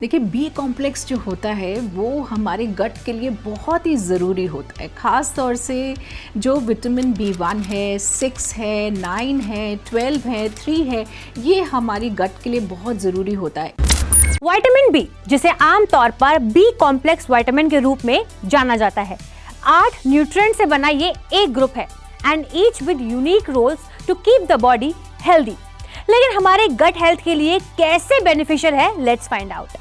देखिए B complex जो होता है वो हमारे गट के लिए बहुत ही ज़रूरी होता है। ख़ास तौर से जो विटामिन B1 है, 6 है, 9 है, 12 है, 3 है, ये हमारी गट के लिए बहुत ज़रूरी होता है। विटामिन बी, जिसे आमतौर पर बी कॉम्प्लेक्स विटामिन के रूप में जाना जाता है, 8 न्यूट्रिएंट से बना ये एक ग्रुप है and each with unique roles to keep the body healthy. लेकिन हमारे गट हेल्थ के लिए कैसे बेनिफिशियल है, लेट्स फाइंड आउट।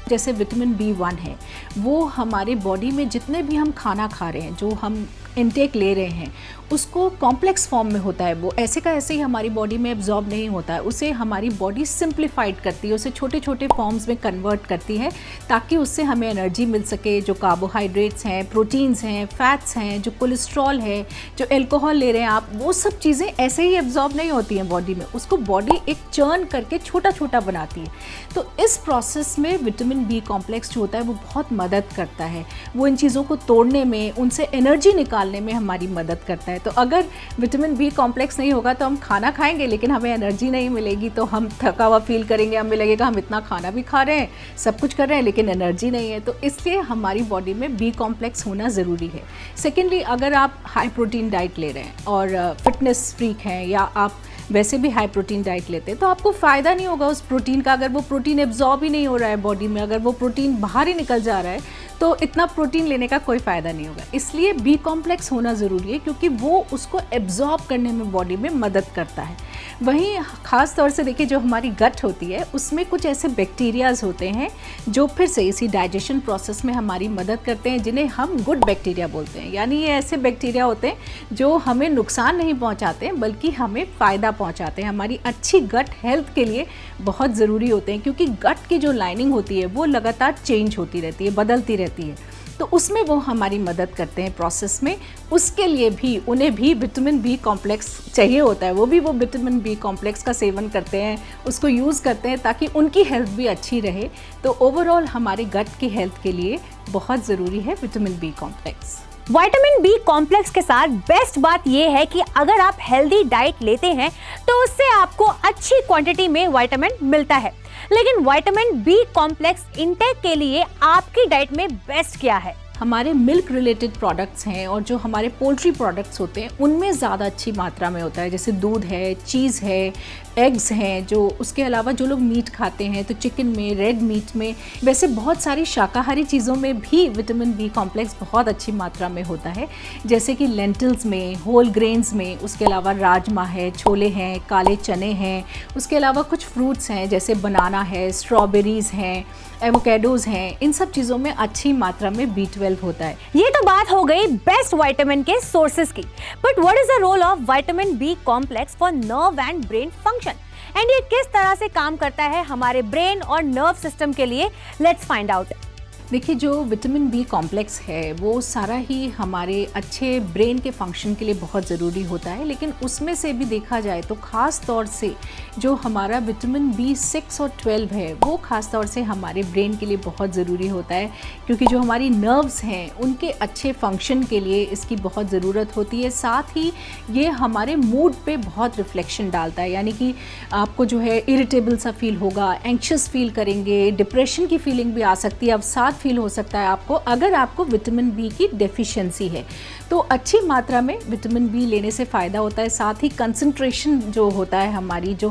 जैसे विटामिन B1 है वो हमारे बॉडी में जितने भी हम खाना खा रहे हैं, जो हम इनटेक ले रहे हैं, उसको कॉम्प्लेक्स फॉर्म में होता है। वो ऐसे का ऐसे ही हमारी बॉडी में एब्जॉर्ब नहीं होता है, उसे हमारी बॉडी सिंप्लीफाइड करती है, उसे छोटे छोटे फॉर्म्स में कन्वर्ट करती है ताकि उससे हमें एनर्जी मिल सके। जो कार्बोहाइड्रेट्स हैं, प्रोटीन्स हैं, फैट्स हैं, जो कोलेस्ट्रॉल है, जो एल्कोहल ले रहे हैं आप, वो सब चीज़ें ऐसे ही एब्जॉर्ब नहीं होती हैं बॉडी में, उसको बॉडी एक चर्न करके छोटा छोटा बनाती है। तो इस प्रोसेस में विटामिन बी कॉम्प्लेक्स जो होता है वो बहुत मदद करता है। वो इन चीज़ों को तोड़ने में, उनसे एनर्जी निकालने में हमारी मदद करता है। तो अगर विटामिन बी कॉम्प्लेक्स नहीं होगा तो हम खाना खाएंगे लेकिन हमें एनर्जी नहीं मिलेगी, तो हम थका हुआ फील करेंगे, हमें लगेगा हम इतना खाना भी खा रहे हैं, सब कुछ कर रहे हैं लेकिन एनर्जी नहीं है। तो इसलिए हमारी बॉडी में बी कॉम्प्लेक्स होना ज़रूरी है। सेकेंडली, अगर आप हाई प्रोटीन डाइट ले रहे हैं और फिटनेस फ्रीक हैं या आप वैसे भी हाई प्रोटीन डाइट लेते हैं, तो आपको फ़ायदा नहीं होगा उस प्रोटीन का। अगर वो प्रोटीन एब्जॉर्ब ही नहीं हो रहा है बॉडी में, अगर वो प्रोटीन बाहर ही निकल जा रहा है, तो इतना प्रोटीन लेने का कोई फ़ायदा नहीं होगा। इसलिए बी कॉम्प्लेक्स होना ज़रूरी है क्योंकि वो उसको एब्जॉर्ब करने में बॉडी में मदद करता है। वहीं ख़ास तौर से देखिए, जो हमारी गट होती है उसमें कुछ ऐसे बैक्टीरियाज़ होते हैं जो फिर से इसी डाइजेशन प्रोसेस में हमारी मदद करते हैं, जिन्हें हम गुड बैक्टीरिया बोलते हैं। यानी ये ऐसे बैक्टीरिया होते हैं जो हमें नुकसान नहीं पहुंचाते हैं बल्कि हमें फ़ायदा पहुंचाते हैं। हमारी अच्छी गट हेल्थ के लिए बहुत ज़रूरी होते हैं क्योंकि गट की जो लाइनिंग होती है वो लगातार चेंज होती रहती है, बदलती रहती है, तो उसमें वो हमारी मदद करते हैं प्रोसेस में। उसके लिए भी उन्हें भी विटामिन बी कॉम्प्लेक्स चाहिए होता है, वो विटामिन बी कॉम्प्लेक्स का सेवन करते हैं, उसको यूज़ करते हैं ताकि उनकी हेल्थ भी अच्छी रहे। तो ओवरऑल हमारे गट की हेल्थ के लिए बहुत ज़रूरी है vitamin B complex. Vitamin B complex के साथ बेस्ट बात यह है कि अगर आप हेल्दी डाइट लेते हैं तो उससे आपको अच्छी क्वांटिटी में विटामिन मिलता है। लेकिन विटामिन बी कॉम्प्लेक्स इंटेक के लिए आपकी डाइट में बेस्ट क्या है? हमारे मिल्क रिलेटेड प्रोडक्ट्स हैं और जो हमारे पोल्ट्री प्रोडक्ट्स होते हैं उनमें ज़्यादा अच्छी मात्रा में होता है। जैसे दूध है, चीज़ है, एग्स हैं, जो उसके अलावा जो लोग मीट खाते हैं तो चिकन में, रेड मीट में, वैसे बहुत सारी शाकाहारी चीज़ों में भी विटामिन बी कॉम्प्लेक्स बहुत अच्छी मात्रा में होता है। जैसे कि लेंटिल्स में, होल ग्रेन्स में, उसके अलावा राजमा है, छोले हैं, काले चने हैं, उसके अलावा कुछ फ्रूट्स हैं जैसे बनाना है, स्ट्रॉबेरीज़ हैं, एवोकेडोज़ हैं, इन सब चीज़ों में अच्छी मात्रा में B12 होता है। ये तो बात हो गई बेस्ट विटामिन के सोर्सेज की, but what is the role of vitamin B complex for nerve and brain function, and ये किस तरह से काम करता है हमारे ब्रेन और नर्व सिस्टम के लिए? Let's find out. देखिए, जो विटामिन बी कॉम्प्लेक्स है वो सारा ही हमारे अच्छे ब्रेन के फंक्शन के लिए बहुत ज़रूरी होता है। लेकिन उसमें से भी देखा जाए तो ख़ास तौर से जो हमारा विटामिन B6 और 12 है वो ख़ास तौर से हमारे ब्रेन के लिए बहुत ज़रूरी होता है, क्योंकि जो हमारी नर्व्स हैं उनके अच्छे फंक्शन के लिए इसकी बहुत ज़रूरत होती है। साथ ही ये हमारे मूड पे बहुत रिफ्लेक्शन डालता है, यानी कि आपको जो है इरिटेबल सा फील होगा, एंक्शस फील करेंगे, डिप्रेशन की फीलिंग भी आ सकती है, अवसाद फील हो सकता है आपको अगर आपको विटामिन बी की डेफिशिएंसी है। तो अच्छी मात्रा में विटामिन बी लेने से फ़ायदा होता है। साथ ही कंसंट्रेशन जो होता है,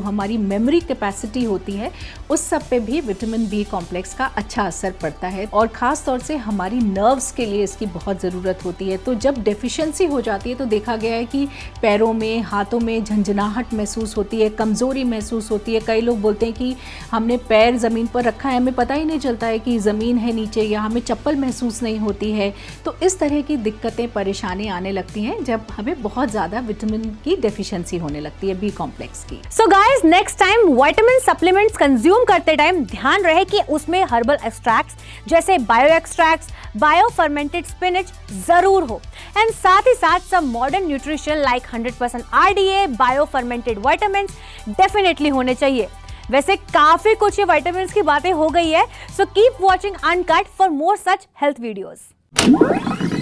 हमारी मेमोरी कैपेसिटी होती है, उस सब पे भी विटामिन बी कॉम्प्लेक्स का अच्छा असर पड़ता है और ख़ास तौर से हमारी नर्व्स के लिए इसकी बहुत ज़रूरत होती है। तो जब डेफिशिएंसी हो जाती है तो देखा गया है कि पैरों में, हाथों में झंझनाहट महसूस होती है, कमज़ोरी महसूस होती है। कई लोग बोलते हैं कि हमने पैर ज़मीन पर रखा है, हमें पता ही नहीं चलता है कि ज़मीन है नीचे, या हमें चप्पल महसूस नहीं होती है। तो इस तरह की दिक्कतें, परेशानी आने लगती हैं जब हमें बहुत ज़्यादा विटामिन की डेफिशिएंसी होने लगती है बी कॉम्प्लेक्स की। So guys, next time vitamin supplements consume करते टाइम ध्यान रहे कि उसमें हर्बल एक्सट्रैक्ट्स जैसे bio extracts, bio fermented spinach जरूर हो, एंड साथ ही साथ सब modern nutrition like 100% RDA, bio fermented vitamins definitely होने चाहिए। वैसे काफी कुछ ये विटामिन्स की बातें हो गई है, so keep watching uncut for more such health videos.